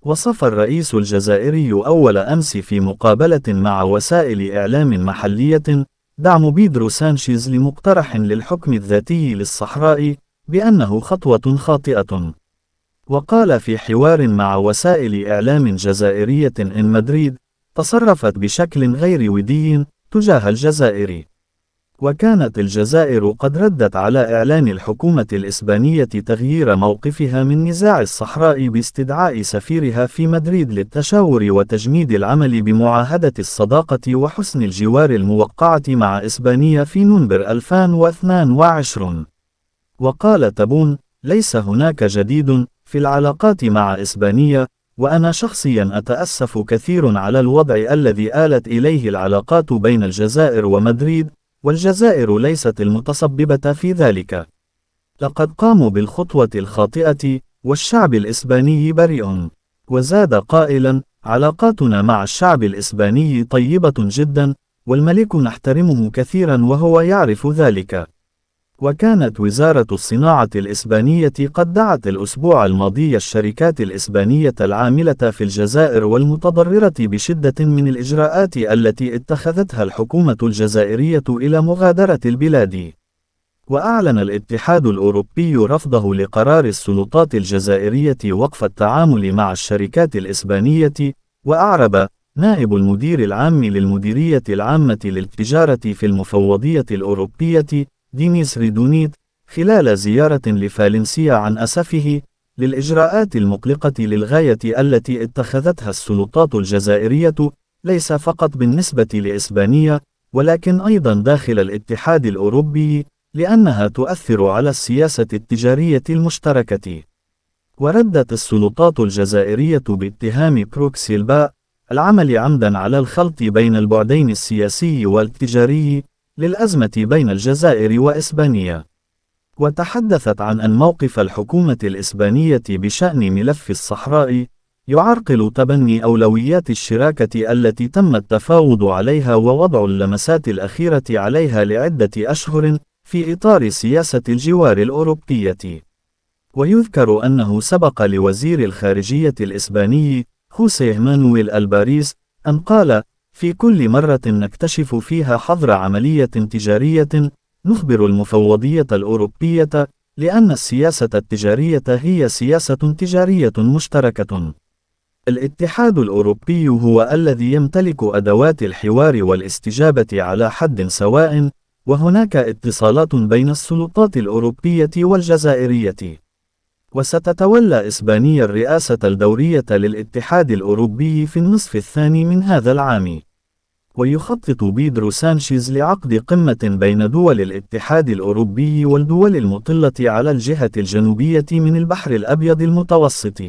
وصف الرئيس الجزائري أول أمس في مقابلة مع وسائل إعلام محلية دعم بيدرو سانشيز لمقترح للحكم الذاتي للصحراء بأنه خطوة خاطئة. وقال في حوار مع وسائل إعلام جزائرية إن مدريد تصرفت بشكل غير ودي تجاه الجزائر. وكانت الجزائر قد ردت على إعلان الحكومة الإسبانية تغيير موقفها من نزاع الصحراء باستدعاء سفيرها في مدريد للتشاور وتجميد العمل بمعاهدة الصداقة وحسن الجوار الموقعة مع إسبانيا في نوفمبر 2022. وقال تبون: ليس هناك جديد في العلاقات مع إسبانيا، وأنا شخصيا أتأسف كثير على الوضع الذي آلت إليه العلاقات بين الجزائر ومدريد، والجزائر ليست المتسببة في ذلك. لقد قاموا بالخطوة الخاطئة، والشعب الإسباني بريء. وزاد قائلا: علاقاتنا مع الشعب الإسباني طيبة جدا، والملك نحترمه كثيرا وهو يعرف ذلك. وكانت وزارة الصناعة الإسبانية قد دعت الأسبوع الماضي الشركات الإسبانية العاملة في الجزائر والمتضررة بشدة من الإجراءات التي اتخذتها الحكومة الجزائرية إلى مغادرة البلاد. وأعلن الاتحاد الأوروبي رفضه لقرار السلطات الجزائرية وقف التعامل مع الشركات الإسبانية. وأعرب نائب المدير العام للمديرية العامة للتجارة في المفوضية الأوروبية دينيس ريدونيت خلال زيارة لفالنسيا عن أسفه للإجراءات المقلقة للغاية التي اتخذتها السلطات الجزائرية، ليس فقط بالنسبة لإسبانيا، ولكن أيضا داخل الاتحاد الأوروبي، لأنها تؤثر على السياسة التجارية المشتركة. وردت السلطات الجزائرية باتهام بروكسل العمل عمدا على الخلط بين البعدين السياسي والتجاري للأزمة بين الجزائر وإسبانيا. وتحدثت عن أن موقف الحكومة الإسبانية بشأن ملف الصحراء يعرقل تبني أولويات الشراكة التي تم التفاوض عليها ووضع اللمسات الأخيرة عليها لعدة أشهر في إطار سياسة الجوار الأوروبية. ويذكر أنه سبق لوزير الخارجية الإسباني خوسيه مانويل الباريس أن قال: في كل مرة نكتشف فيها حظر عملية تجارية نخبر المفوضية الأوروبية، لأن السياسة التجارية هي سياسة تجارية مشتركة. الاتحاد الأوروبي هو الذي يمتلك أدوات الحوار والاستجابة على حد سواء، وهناك اتصالات بين السلطات الأوروبية والجزائرية. وستتولى إسبانيا الرئاسة الدورية للاتحاد الأوروبي في النصف الثاني من هذا العام. ويخطط بيدرو سانشيز لعقد قمة بين دول الاتحاد الأوروبي والدول المطلة على الجهة الجنوبية من البحر الأبيض المتوسط.